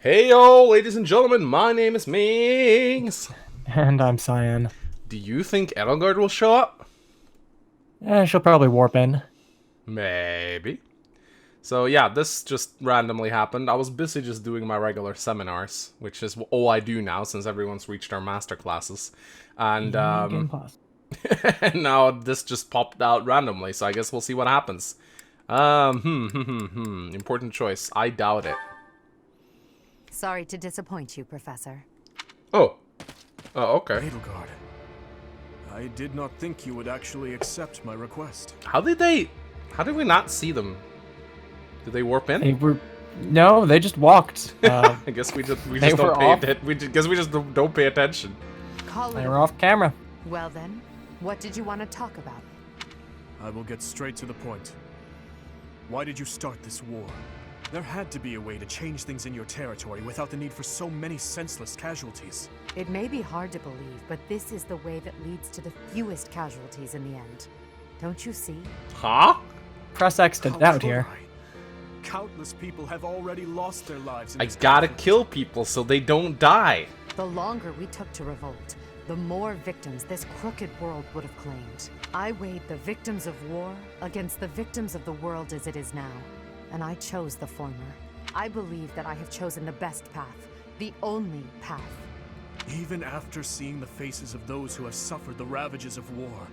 Hey yo, ladies and gentlemen, my name is Mings. And I'm Cyan. Do you think Edelgard will show up? She'll probably warp in. Maybe. So yeah, this just randomly happened. I was busy just doing my regular seminars, which is all I do now since everyone's reached our master classes. And Game Pass. and now this just popped out randomly, so I guess we'll see what happens. Important choice. I doubt it. Sorry to disappoint you, Professor. Oh, okay. Edelgard, I did not think you would actually accept my request. How did we not see them? Did they warp in? No, they just walked. I guess we just don't pay off. attention. We just don't pay attention. They were off camera. Well then, what did you want to talk about? I will get straight to the point. Why did you start this war? There had to be a way to change things in your territory without the need for so many senseless casualties. It may be hard to believe, but this is the way that leads to the fewest casualties in the end. Don't you see? Huh? Press X to How doubt could here. I? Countless people have already lost their lives in I this gotta conflict. kill people so they don't die. The longer we took to revolt, the more victims this crooked world would have claimed. I weighed the victims of war against the victims of the world as it is now, and I chose the former. I believe that I have chosen the best path, the only path. Even after seeing the faces of those who have suffered the ravages of war,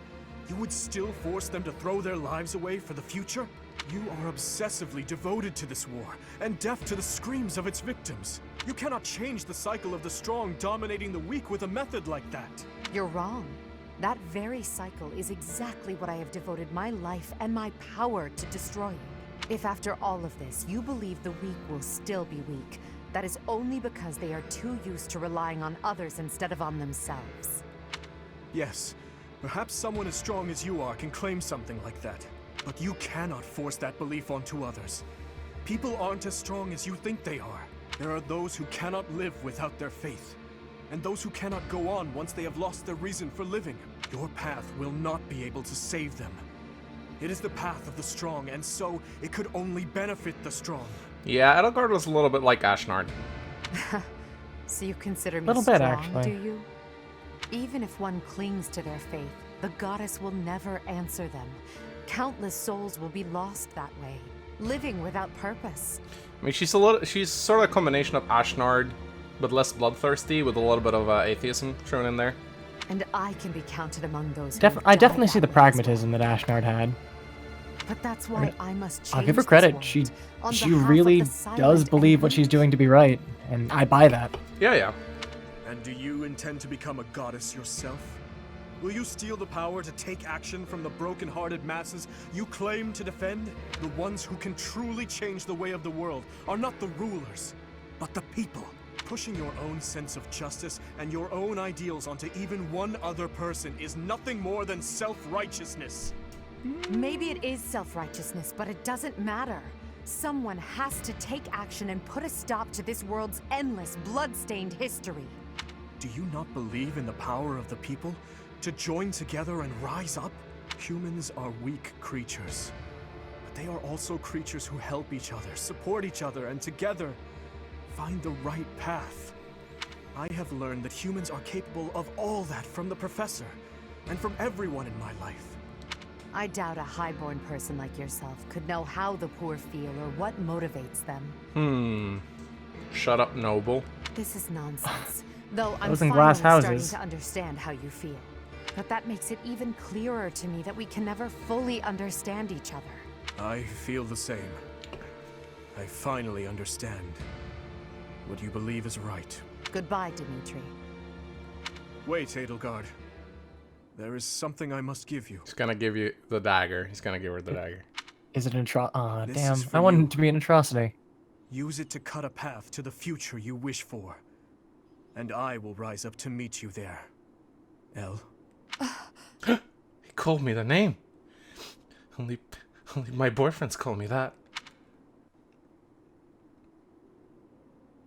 you would still force them to throw their lives away for the future? You are obsessively devoted to this war, and deaf to the screams of its victims. You cannot change the cycle of the strong dominating the weak with a method like that. You're wrong. That very cycle is exactly what I have devoted my life and my power to destroying. If after all of this, you believe the weak will still be weak, that is only because they are too used to relying on others instead of on themselves. Yes, perhaps someone as strong as you are can claim something like that. But you cannot force that belief onto others. People aren't as strong as you think they are. There are those who cannot live without their faith, and those who cannot go on once they have lost their reason for living. Your path will not be able to save them. It is the path of the strong, and so it could only benefit the strong. Yeah, Edelgard was a little bit like Ashnard. So you consider me Little bit, strong, actually. do you? Even if one clings to their faith, the goddess will never answer them. Countless souls will be lost that way, living without purpose. I mean, she's sort of a combination of Ashnard, but less bloodthirsty, with a little bit of atheism thrown in there. And I can be counted among those I definitely see the pragmatism that Ashnard had. But that's why I must change I'll give her this credit. world She on behalf of really the does silent believe and what she's doing to be right, and I buy that. Yeah. And do you intend to become a goddess yourself? Will you steal the power to take action from the broken-hearted masses you claim to defend? The ones who can truly change the way of the world are not the rulers, but the people. Pushing your own sense of justice and your own ideals onto even one other person is nothing more than self-righteousness. Maybe it is self-righteousness, but it doesn't matter. Someone has to take action and put a stop to this world's endless, blood-stained history. Do you not believe in the power of the people to join together and rise up? Humans are weak creatures, but they are also creatures who help each other, support each other, and together find the right path. I have learned that humans are capable of all that from the professor, and from everyone in my life. I doubt a highborn person like yourself could know how the poor feel or what motivates them. Shut up, noble. This is nonsense. Though I'm Those in finally glass starting houses. to understand how you feel. But that makes it even clearer to me that we can never fully understand each other. I feel the same. I finally understand what you believe is right. Goodbye, Dimitri. Wait, Edelgard. There is something I must give you. He's gonna give you the dagger. He's gonna give her the dagger. Is it an atrocity? Aw, This damn. is for I want you. it to be an atrocity. Use it to cut a path to the future you wish for. And I will rise up to meet you there. Elle? He called me the name. Only my boyfriends call me that.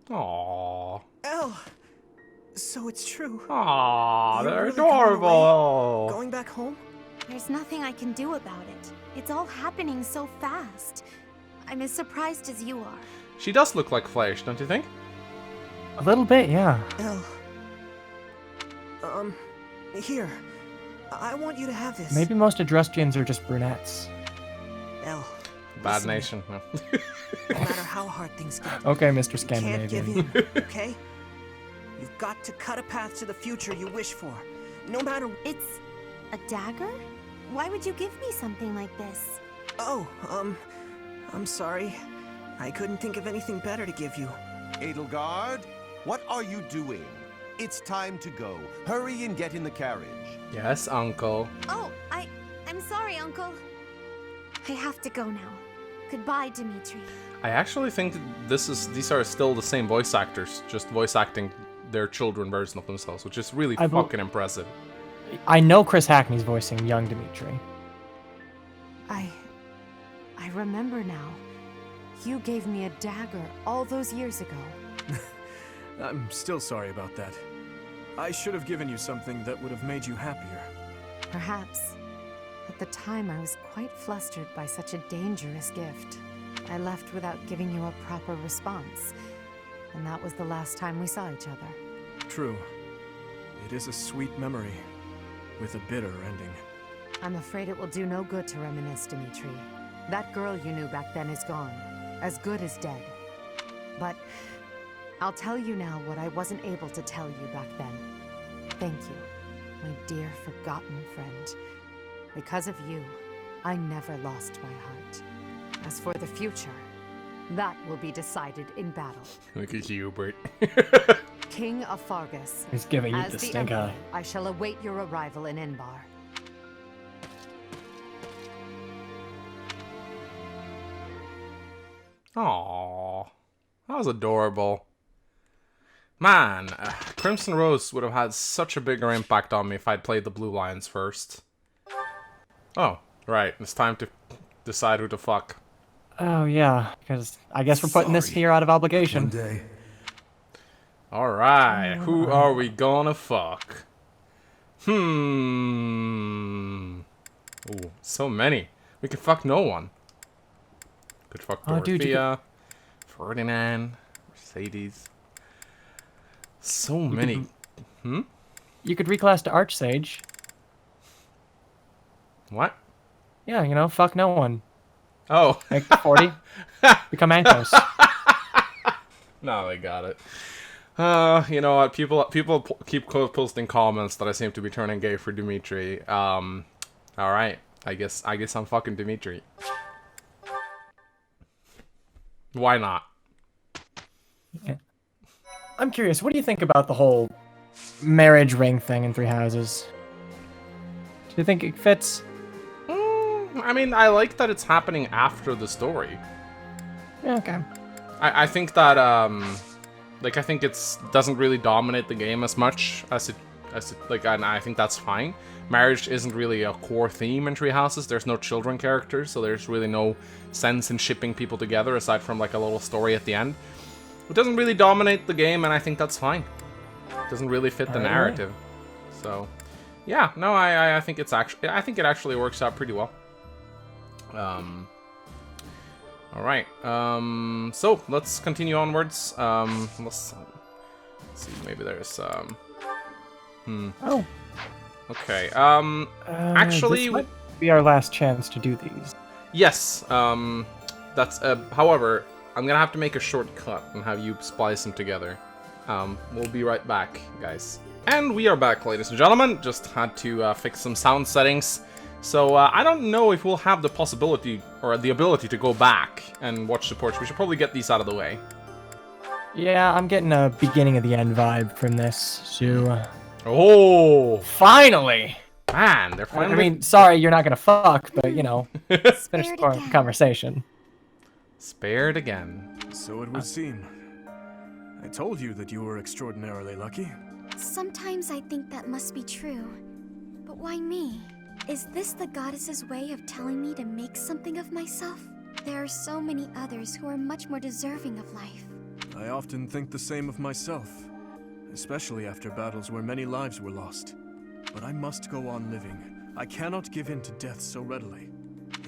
Aww. Elle! So it's true. Aww, You they're really going away? adorable. Going back home? There's nothing I can do about it. It's all happening so fast. I'm as surprised as you are. She does look like Flash, don't you think? A little bit, yeah. El. Here. I want you to have this. Maybe most Adrustians are just brunettes. El. Bad listen, nation. No. No matter how hard things get, Okay, Mr. you can't give Scandinavian. in, okay? You've got to cut a path to the future you wish for. No matter... It's a dagger? Why would you give me something like this? Oh, I'm sorry. I couldn't think of anything better to give you. Edelgard, what are you doing? It's time to go. Hurry and get in the carriage. Yes, uncle. Oh, I'm sorry, Uncle. I have to go now. Goodbye, Dimitri. I actually think these are still the same voice actors, just voice acting their children version of themselves, which is really fucking impressive. I know Chris Hackney's voicing young Dimitri. I remember now. You gave me a dagger all those years ago. I'm still sorry about that. I should have given you something that would have made you happier. Perhaps. At the time, I was quite flustered by such a dangerous gift. I left without giving you a proper response. And that was the last time we saw each other. True. It is a sweet memory, with a bitter ending. I'm afraid it will do no good to reminisce, Dimitri. That girl you knew back then is gone. As good as dead. But I'll tell you now what I wasn't able to tell you back then. Thank you, my dear forgotten friend. Because of you, I never lost my heart. As for the future, that will be decided in battle. Look at Hubert. King of Fargus. He's giving you As the the stink Emperor, eye. I shall await your arrival in Inbar. Aww, that was adorable. Man, Crimson Rose would have had such a bigger impact on me if I'd played the Blue Lions first. Oh, right, it's time to decide who to fuck. Oh, yeah, because I guess we're putting this here out of obligation. Day. Alright, who are we gonna fuck? Ooh, so many. We could fuck no one. Could fuck Oh, dude, you Dorothea, Ferdinand, Mercedes. So many. You could reclass to Archsage. What? Yeah, you know, fuck no one. Oh. Make 40. Become Ankos. No, they got it. You know what? People keep posting comments that I seem to be turning gay for Dimitri. All right. I guess I'm fucking Dimitri. Why not? Yeah. I'm curious, what do you think about the whole marriage ring thing in Three Houses? Do you think it fits? I mean, I like that it's happening after the story. Yeah, okay. I think that like I think it's doesn't really dominate the game as much as it like, and I think that's fine. Marriage isn't really a core theme in Three Houses. There's no children characters, so there's really no sense in shipping people together aside from like a little story at the end. It doesn't really dominate the game, and I think that's fine. It doesn't really fit the narrative. So, yeah, no, I think it actually works out pretty well. All right. So let's continue onwards. Let's see. Maybe there's Oh. Okay. Actually, this might be our last chance to do these. yes. That's. However, I'm gonna have to make a shortcut and have you splice them together. We'll be right back, guys. And we are back, ladies and gentlemen. Just had to fix some sound settings. So I don't know if we'll have the possibility or the ability to go back and watch the ports. We should probably get these out of the way. Yeah, I'm getting a beginning of the end vibe from this, so... Oh! Finally! Man, they're finally... I mean, sorry, you're not gonna fuck, but, you know, finish Spared the again. conversation. Spared again. So it would seem. I told you that you were extraordinarily lucky. Sometimes I think that must be true. But why me? Is this the goddess's way of telling me to make something of myself? There are so many others who are much more deserving of life. I often think the same of myself, especially after battles where many lives were lost. But I must go on living. I cannot give in to death so readily.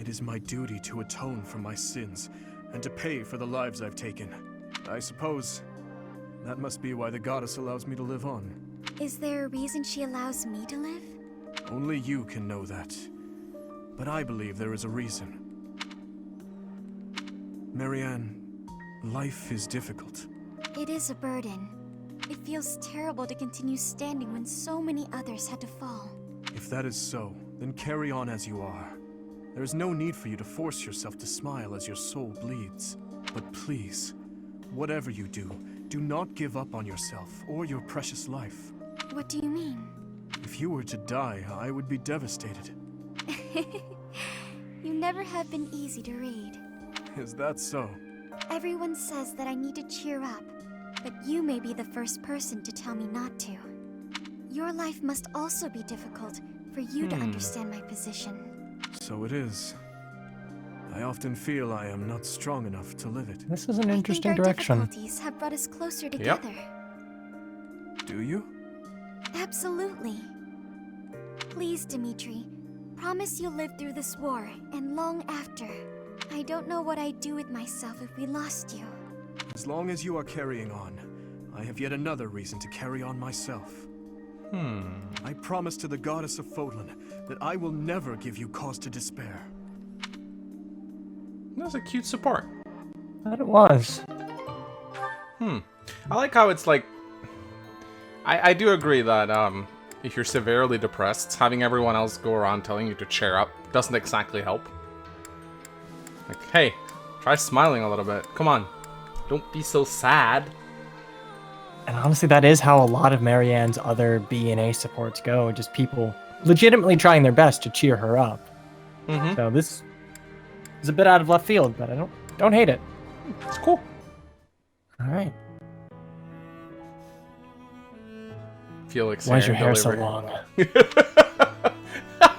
It is my duty to atone for my sins and to pay for the lives I've taken. I suppose That must be why the goddess allows me to live on. Is there a reason she allows me to live? Only you can know that. But I believe there is a reason. Marianne, life is difficult. It is a burden. It feels terrible to continue standing when so many others had to fall. If that is so, then carry on as you are. There is no need for you to force yourself to smile as your soul bleeds. But please, whatever you do, do not give up on yourself or your precious life. What do you mean? If you were to die, I would be devastated. You never have been easy to read. Is that so? Everyone says that I need to cheer up, but you may be the first person to tell me not to. Your life must also be difficult for you to understand my position. So it is. I often feel I am not strong enough to live it. This is an interesting I think our direction. difficulties have brought us closer together. Do you? Absolutely. Please, Dimitri, promise you'll live through this war and long after. I don't know what I'd do with myself if we lost you. As long as you are carrying on, I have yet another reason to carry on myself. I promise to the goddess of Fódlan that I will never give you cause to despair. That was a cute support. That it was. I like how it's like... I do agree that if you're severely depressed, having everyone else go around telling you to cheer up doesn't exactly help. Like, hey, try smiling a little bit. Come on. Don't be so sad. And honestly, that is how a lot of Marianne's other B and A supports go. Just people legitimately trying their best to cheer her up. So this is a bit out of left field, but I don't hate it. It's cool. All right. Felix, Why is your hair so delivery. long?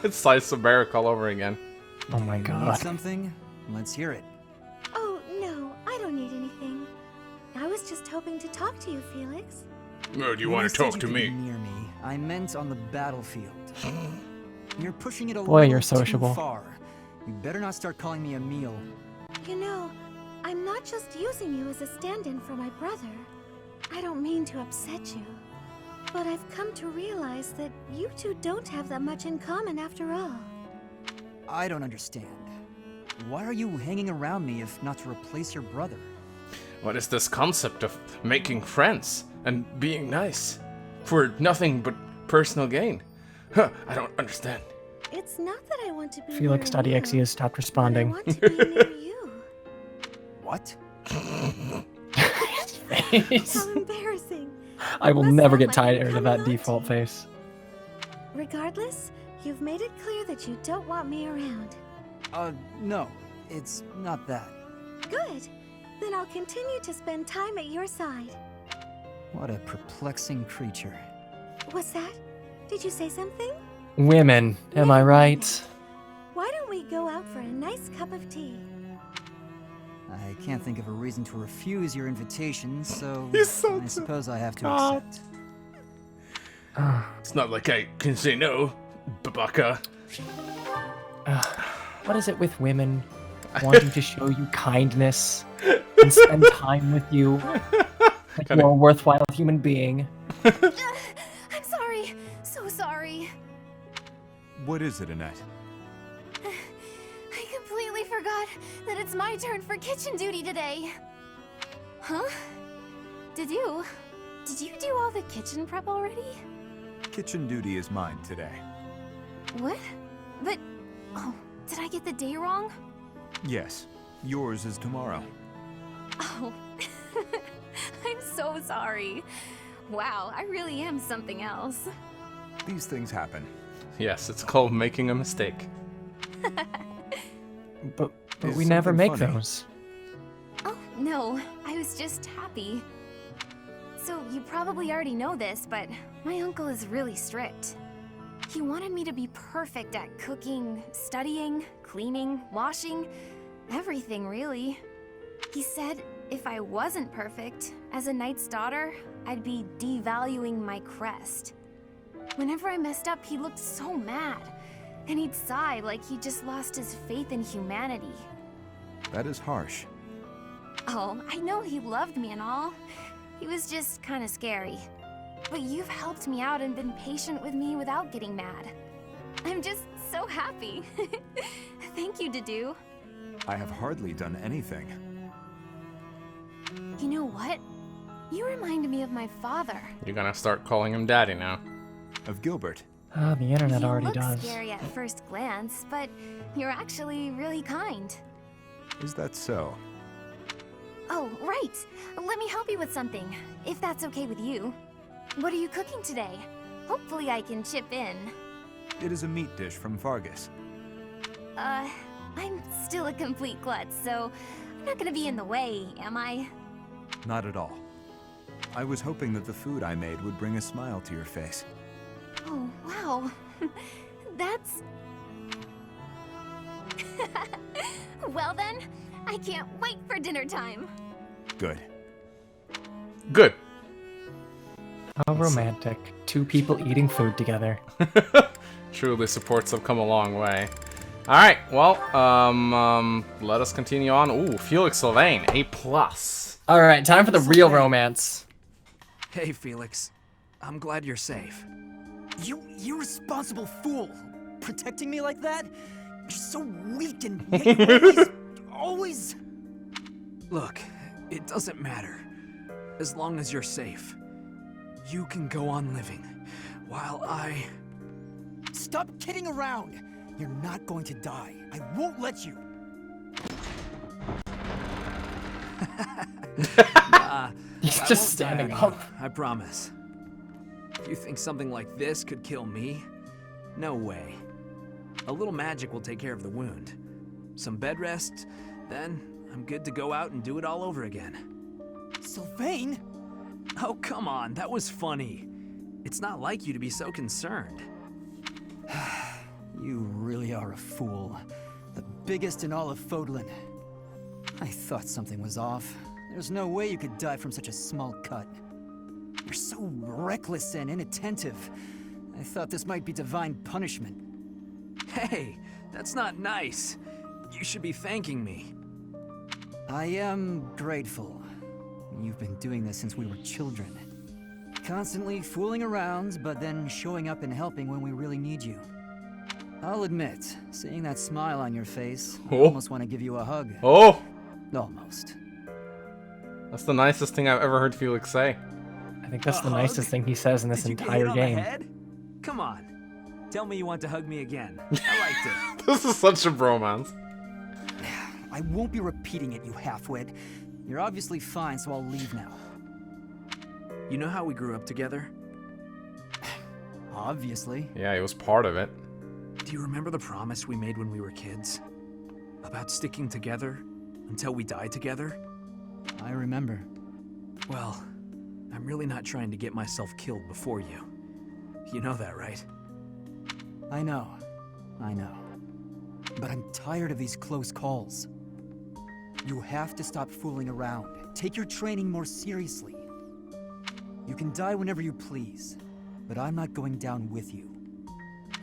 It's Slice of Barrack all over again. Oh my Need god. something? Let's hear it. Oh, no, I don't need anything. I was just hoping to talk to you, Felix. Oh, do you When I want to said talk you to could me? be near me, I meant on the battlefield. You're pushing it a Boy, little you're sociable. too far. You better not start calling me a meal. You know, I'm not just using you as a stand-in for my brother. I don't mean to upset you. But I've come to realize that you two don't have that much in common after all. I don't understand. Why are you hanging around me if not to replace your brother? What is this concept of making friends and being nice for nothing but personal gain? Huh, I don't understand. It's not that I want to be Felix.exe near you, has stopped but I responding. want to be near you. What? Face. How embarrassing. I will Must never not get like me tired of coming that on to default you. face. Regardless, you've made it clear that you don't want me around. No. It's not that. Good. Then I'll continue to spend time at your side. What a perplexing creature. What's that? Did you say something? Women, am I right? Why don't we go out for a nice cup of tea? I can't think of a reason to refuse your invitation, so He's so I suppose I have to God. accept. It's not like I can say no, Babaka. What is it with women wanting to show you kindness and spend time with you like you're a worthwhile human being? I'm sorry. So sorry. What is it, Annette? I completely forgot that it's my turn for kitchen duty today. Huh? Did you do all the kitchen prep already? Kitchen duty is mine today. What? But, oh, did I get the day wrong? Yes, yours is tomorrow. Oh, I'm so sorry. Wow, I really am something else. These things happen. Yes, it's called making a mistake. But Is we never something make funny? those. Oh, no, I was just happy. So, you probably already know this, but my uncle is really strict. He wanted me to be perfect at cooking, studying, cleaning, washing, everything really. He said if I wasn't perfect, as a knight's daughter, I'd be devaluing my crest. Whenever I messed up, he looked so mad, and he'd sigh like he just lost his faith in humanity. That is harsh. Oh, I know he loved me and all, He was just kind of scary. But you've helped me out and been patient with me without getting mad. I'm just so happy. Thank you, Dedue. I have hardly done anything. You know what? You reminded me of my father. You're gonna start calling him daddy now. Of Gilbert. Ah, the internet You already look does. scary at first glance, but you're actually really kind. Is that so? Oh, right. Let me help you with something, if that's okay with you. What are you cooking today? Hopefully I can chip in. It is a meat dish from Fargus. I'm still a complete klutz, so I'm not gonna be in the way, am I? Not at all. I was hoping that the food I made would bring a smile to your face. Oh, wow. That's... Well then, I can't wait for dinner time. Good. Good. How romantic. Two people eating food together. Truly, supports have come a long way. Alright, well, let us continue on. Ooh, Felix Sylvain, A+. Alright, time for the real romance. Hey, Felix. I'm glad you're safe. You irresponsible fool! Protecting me like that? You're so weak and yet you always... Look, it doesn't matter. As long as you're safe. You can go on living, while I... Stop kidding around! You're not going to die. I won't let you. Nah, He's I just won't standing die, up. I promise. If you think something like this could kill me, no way. A little magic will take care of the wound. Some bed rest, then I'm good to go out and do it all over again. Sylvain? Oh, come on, that was funny. It's not like you to be so concerned. You really are a fool. The biggest in all of Fódlan. I thought something was off. There's no way you could die from such a small cut. You're so reckless and inattentive. I thought this might be divine punishment. Hey, that's not nice. You should be thanking me. I am grateful. You've been doing this since we were children. Constantly fooling around, but then showing up and helping when we really need you. I'll admit, seeing that smile on your face, I almost want to give you a hug. Oh! Almost. That's the nicest thing I've ever heard Felix say. I think that's the nicest thing he says in this entire game. Come on. Tell me you want to hug me again. I liked it. This is such a bromance. I won't be repeating it, you halfwit. You're obviously fine, so I'll leave now. You know how we grew up together? Obviously. Yeah, he was part of it. Do you remember the promise we made when we were kids? About sticking together until we die together? I remember. Well, I'm really not trying to get myself killed before you. You know that, right? I know. But I'm tired of these close calls. You have to stop fooling around. Take your training more seriously. You can die whenever you please, but I'm not going down with you.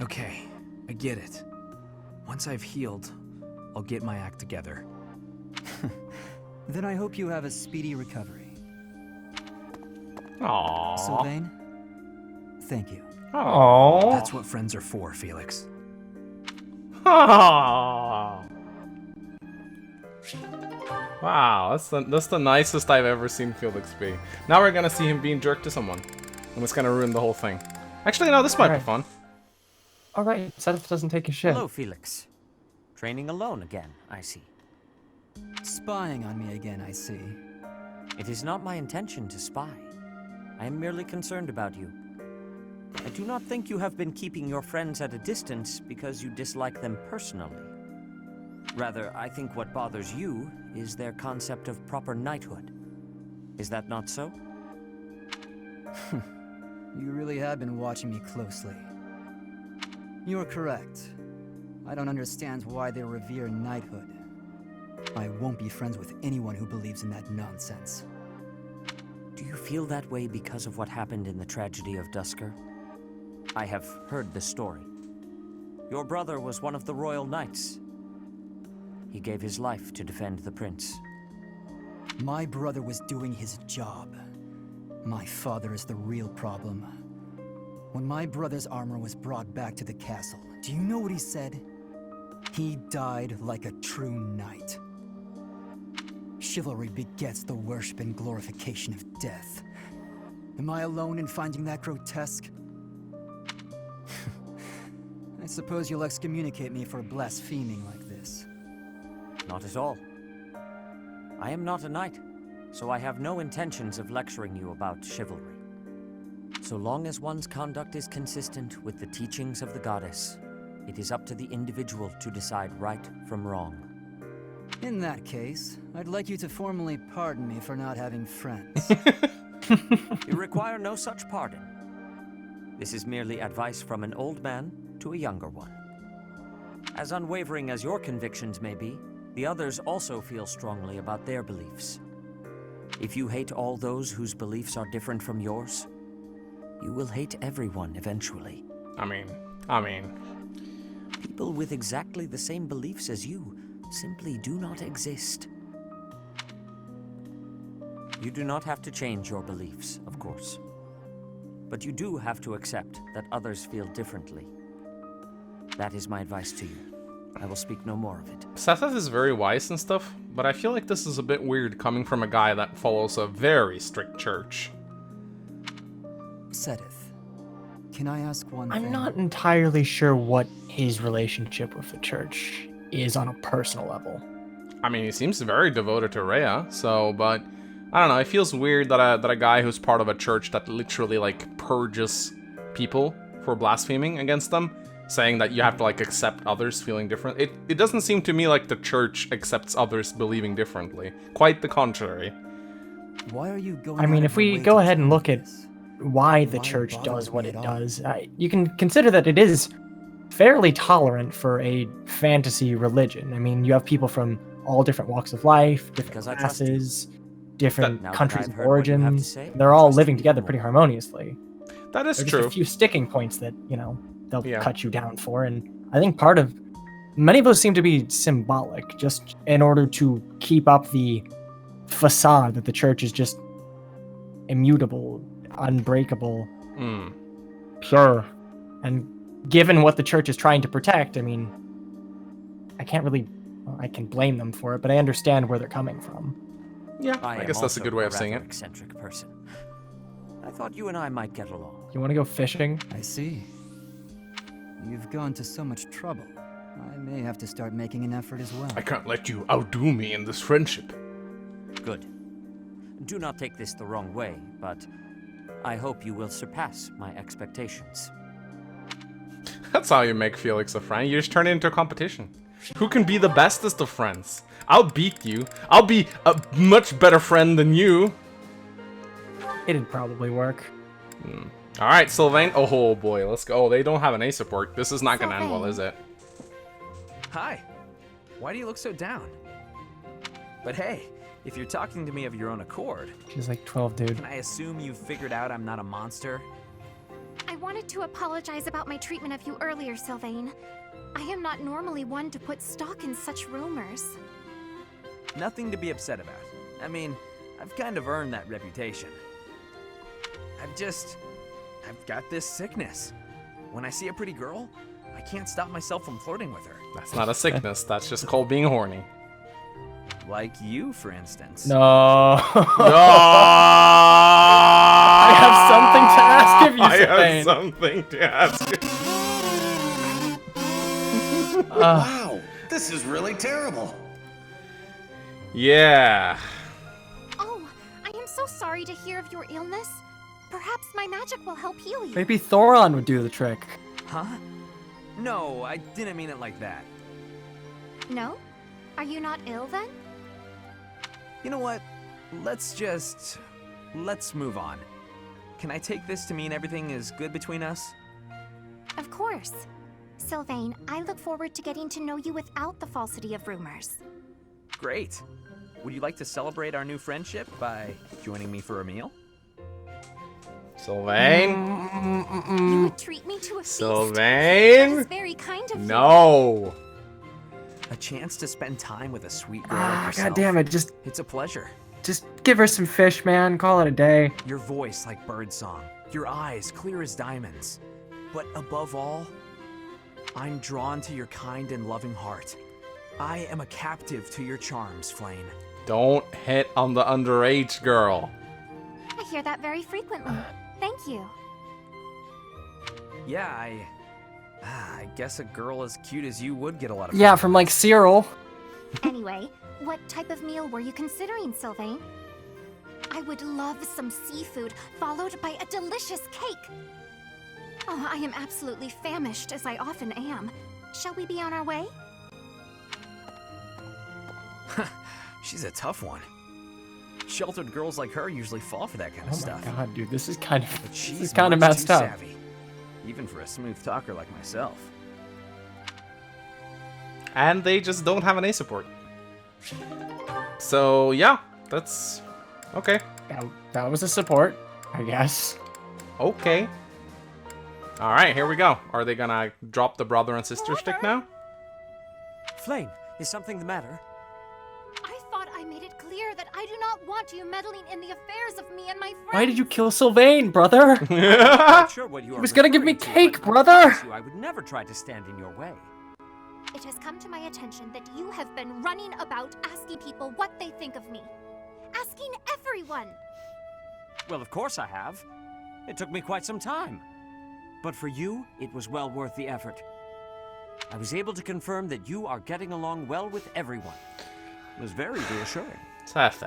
Okay, I get it. Once I've healed, I'll get my act together. Then I hope you have a speedy recovery. Aww. Sylvain, thank you. Aww. That's what friends are for, Felix. Aww. Wow, that's the nicest I've ever seen Felix be. Now we're gonna see him being jerked to someone. And it's gonna ruin the whole thing. Actually, no, this might be fun. Alright, Seth doesn't take a shit. Hello, Felix. Training alone again, I see. Spying on me again, I see. It is not my intention to spy. I am merely concerned about you. I do not think you have been keeping your friends at a distance because you dislike them personally. Rather, I think what bothers you is their concept of proper knighthood. Is that not so? You really have been watching me closely. You're correct. I don't understand why they revere knighthood. I won't be friends with anyone who believes in that nonsense. Do you feel that way because of what happened in the tragedy of Duscur? I have heard the story. Your brother was one of the royal knights. He gave his life to defend the prince. My brother was doing his job. My father is the real problem. When my brother's armor was brought back to the castle, do you know what he said? He died like a true knight. Chivalry begets the worship and glorification of death. Am I alone in finding that grotesque? I suppose you'll excommunicate me for blaspheming like this. Not at all. I am not a knight, so I have no intentions of lecturing you about chivalry. So long as one's conduct is consistent with the teachings of the goddess, it is up to the individual to decide right from wrong. In that case, I'd like you to formally pardon me for not having friends. You require no such pardon. This is merely advice from an old man to a younger one. As unwavering as your convictions may be, the others also feel strongly about their beliefs. If you hate all those whose beliefs are different from yours, you will hate everyone eventually. I mean... People with exactly the same beliefs as you simply do not exist. You do not have to change your beliefs, of course. But you do have to accept that others feel differently. That is my advice to you. I will speak no more of it. Setheth is very wise and stuff, but I feel like this is a bit weird coming from a guy that follows a very strict church. Setheth, can I ask one thing? I'm not entirely sure what his relationship with the church is on a personal level. I mean, he seems very devoted to Rhea, so, but I don't know, it feels weird that a guy who's part of a church that literally, like, purges people for blaspheming against them, saying that you have to, like, accept others feeling different. It doesn't seem to me like the church accepts others believing differently. Quite the contrary. Why are you going? I mean, if we go ahead and look at why the church does what it does, you can consider that it is fairly tolerant for a fantasy religion. I mean, you have people from all different walks of life, different classes, different countries of origins. They're all living together pretty harmoniously. That is There's true. just a few sticking points that, you know, they'll cut you down for, and I think many of those seem to be symbolic, just in order to keep up the facade that the church is just immutable, unbreakable, pure. And given what the church is trying to protect, I mean, I can blame them for it, but I understand where they're coming from. Yeah, I guess that's a good way of saying it. Eccentric person. I thought you and I might get along. You want to go fishing? I see. You've gone to so much trouble. I may have to start making an effort as well. I can't let you outdo me in this friendship. Good. Do not take this the wrong way, but I hope you will surpass my expectations. That's how you make Felix a friend. You just turn it into a competition. Who can be the bestest of friends? I'll beat you. I'll be a much better friend than you. It'd probably work. Alright, Sylvain. Oh boy, let's go. Oh, they don't have an A support. This is not gonna end well, is it? Hi. Why do you look so down? But hey, if you're talking to me of your own accord... She's like 12, dude. Can I assume you've figured out I'm not a monster? I wanted to apologize about my treatment of you earlier, Sylvain. I am not normally one to put stock in such rumors. Nothing to be upset about. I mean, I've kind of earned that reputation. I've got this sickness. When I see a pretty girl, I can't stop myself from flirting with her. That's not a sickness, that's just called being horny. Like you, for instance. No. I have something to ask of you, Sylvain. I have something to ask. Wow, this is really terrible. Yeah. Oh, I am so sorry to hear of your illness. Perhaps my magic will help heal you. Maybe Thoron would do the trick. Huh? No, I didn't mean it like that. No? Are you not ill then? You know what? Let's move on. Can I take this to mean everything is good between us? Of course. Sylvain, I look forward to getting to know you without the falsity of rumors. Great. Would you like to celebrate our new friendship by joining me for a meal? Sylvain? You would treat me to a feast? Sylvain? That is very kind of you. No. A chance to spend time with a sweet girl like yourself. God damn it, just... It's a pleasure. Just give her some fish, man. Call it a day. Your voice like birdsong, your eyes clear as diamonds. But above all, I'm drawn to your kind and loving heart. I am a captive to your charms, Flame. Don't hit on the underage girl. I hear that very frequently. Thank you. Yeah, I guess a girl as cute as you would get a lot of Yeah, from like Cyril. Anyway, what type of meal were you considering, Sylvain? I would love some seafood, followed by a delicious cake. Oh, I am absolutely famished, as I often am. Shall we be on our way? She's a tough one. Sheltered girls like her usually fall for that kind of stuff. Oh my god, dude, this is kind of But this she's is kind of much messed too up. savvy, even for a smooth talker like myself. And they just don't have an A support. So yeah, that's okay. That was a support, I guess. Okay. All right, here we go. Are they gonna drop the brother and sister stick now? Flame, is something the matter? I thought I made it clear that I do not want you meddling in the affairs of me and my friends. Why did you kill Sylvain, brother? I'm not sure what you He are was gonna give me referring to, cake, but I brother! promise you I would never try to stand in your way. It has come to my attention that you have been running about asking people what they think of me. Asking everyone. Well, of course I have. It took me quite some time. But for you, it was well worth the effort. I was able to confirm that you are getting along well with everyone. It was very reassuring. F.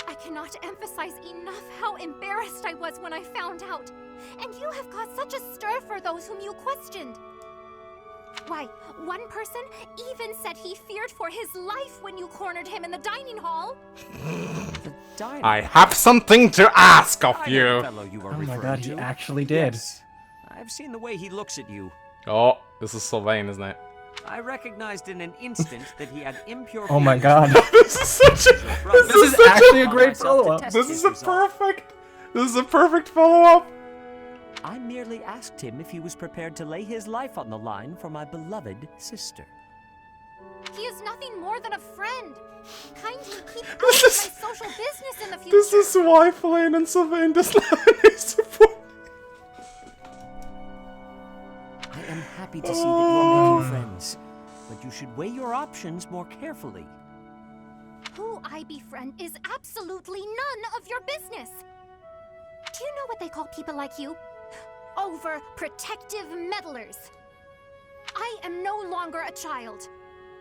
I cannot emphasize enough how embarrassed I was when I found out. And you have caused such a stir for those whom you questioned. Why, one person even said he feared for his life when you cornered him in the dining hall. The dining I have something to ask of I know the you. fellow you are Oh my referring god, he to. actually did. Yes. I've seen the way he looks at you. Oh, this is Sylvain, isn't it? I recognized in an instant that he had impure Oh my feelings. god. This is such a. This is actually a great follow-up. This is a perfect. This is a perfect follow-up. I merely asked him if he was prepared to lay his life on the line for my beloved sister. He is nothing more than a friend. Kindly keep out of This my is- social business in the future. This is why Flame and Sylvain does not have any support. I am happy to see that you are making friends, but you should weigh your options more carefully. Who I befriend is absolutely none of your business. Do you know what they call people like you? Overprotective meddlers. I am no longer a child.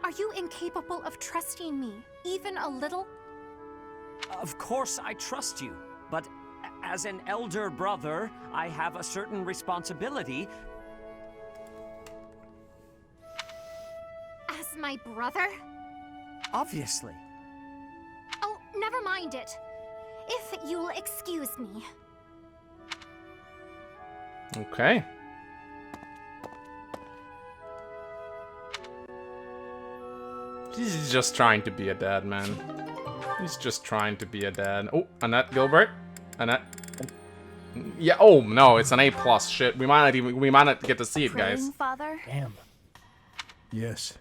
Are you incapable of trusting me, even a little? Of course I trust you, but as an elder brother, I have a certain responsibility. As my brother? Obviously. Oh, never mind it. If you'll excuse me. Okay. He's just trying to be a dad, man. He's just trying to be a dad. Oh, Annette Gilbert. Annette. Yeah. Oh no, it's an A+. Shit. We might not get to see it, guys. Praying, Father? Damn. Yes,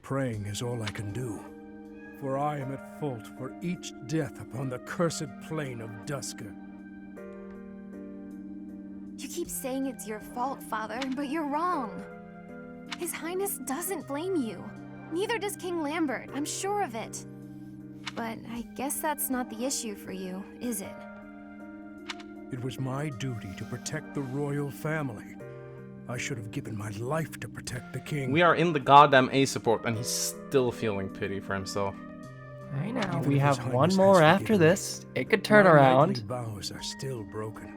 praying is all I can do. For I am at fault for each death upon the cursed plain of Dusker. You keep saying it's your fault, Father, but you're wrong. His Highness doesn't blame you. Neither does King Lambert, I'm sure of it. But I guess that's not the issue for you, is it? It was my duty to protect the royal family. I should have given my life to protect the king. We are in the goddamn A support, and he's still feeling pity for himself. I know. Even We if His have Highness one has more after forgiven me, this. It could turn my around. knightly vows are still broken.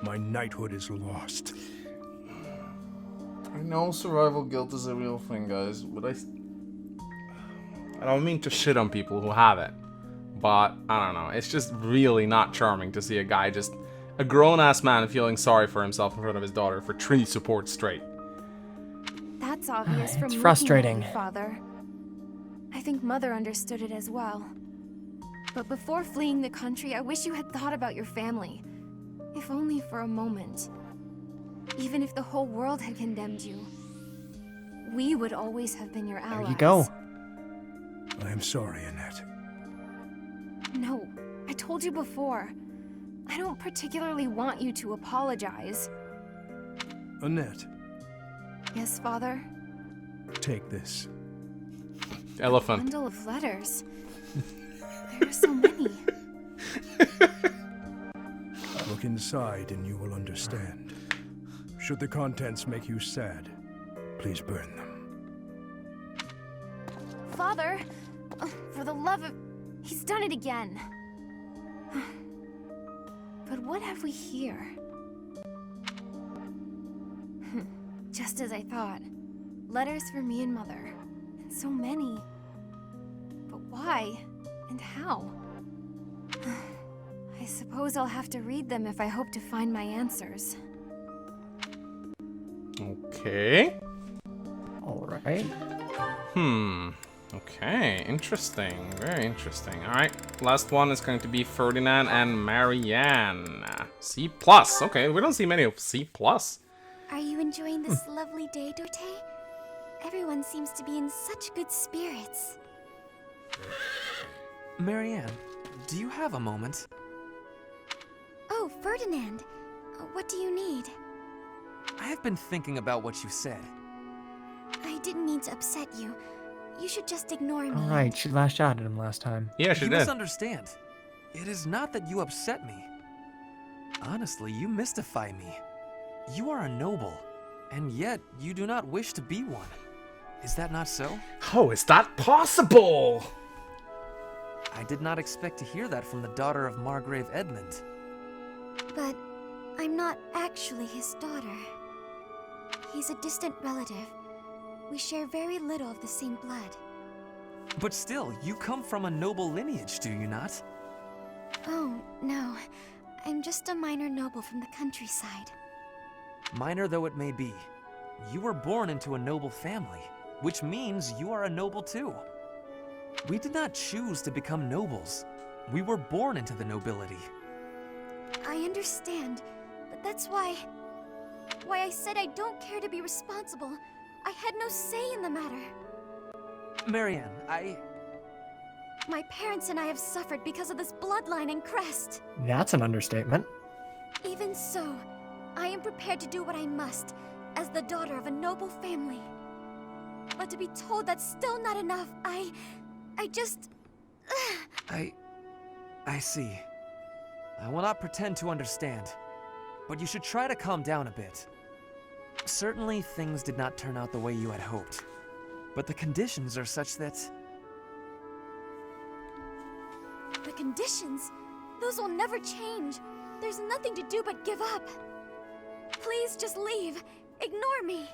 My knighthood is lost. I know survival guilt is a real thing, guys, but I don't mean to shit on people who have it, but I don't know. It's just really not charming to see a grown-ass man feeling sorry for himself in front of his daughter for 3 supports straight. That's obvious from It's looking at frustrating. you, Father. I think Mother understood it as well. But before fleeing the country, I wish you had thought about your family. If only for a moment. Even if the whole world had condemned you, we would always have been your allies. There you go. I am sorry, Annette. No, I told you before. I don't particularly want you to apologize. Annette, Yes, Father? take this. Elephant. Bundle of letters. There are so many. Look inside and you will understand. Should the contents make you sad, please burn them. Father! For the love of... He's done it again. But what have we here? Just as I thought. Letters for me and Mother. And so many. But why? And how? I suppose I'll have to read them if I hope to find my answers. Okay. Alright. Okay, interesting. Very interesting. Alright, last one is going to be Ferdinand and Marianne. C+. Okay, we don't see many of C+. Are you enjoying this lovely day, Dorte? Everyone seems to be in such good spirits. Marianne, do you have a moment? Oh, Ferdinand. What do you need? I have been thinking about what you said. I didn't mean to upset you. You should just ignore me. Alright, she lashed out at him last time. Yeah, she You did. misunderstand. It is not that you upset me. Honestly, you mystify me. You are a noble, and yet you do not wish to be one. Is that not so? How is that possible? I did not expect to hear that from the daughter of Margrave Edmund. But I'm not actually his daughter. He's a distant relative. We share very little of the same blood. But still, you come from a noble lineage, do you not? Oh, no. I'm just a minor noble from the countryside. Minor though it may be, you were born into a noble family, which means you are a noble too. We did not choose to become nobles. We were born into the nobility. I understand, but that's why I said I don't care to be responsible. I had no say in the matter. Marianne, My parents and I have suffered because of this bloodline and crest. That's an understatement. Even so, I am prepared to do what I must, as the daughter of a noble family. But to be told that's still not enough, I just... I see. I will not pretend to understand, but you should try to calm down a bit. Certainly, things did not turn out the way you had hoped, but the conditions are such that... The conditions? Those will never change. There's nothing to do but give up. Please just leave. Ignore me.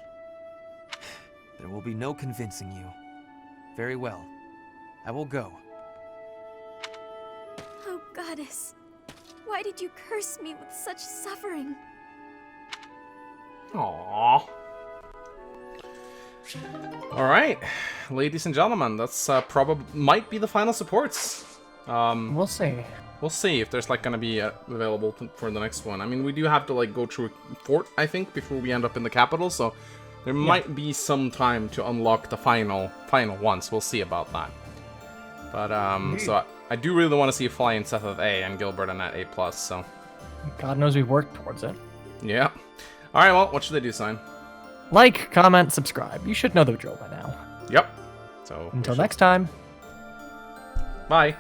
There will be no convincing you. Very well. I will go. Oh, Goddess. Why did you curse me with such suffering? Aww. Alright, ladies and gentlemen, that's probably might be the final supports. We'll see. We'll see if there's like gonna be available for the next one. I mean, we do have to like go through a fort, I think, before we end up in the capital, so there might be some time to unlock the final ones. We'll see about that. But so I do really want to see Fly and Seth at A and Gilbert and at A+, so God knows we've worked towards it. yeah. Alright, well, what should they do, Cyan? Like, comment, subscribe. You should know the drill by now. Yep. So until next time. Bye.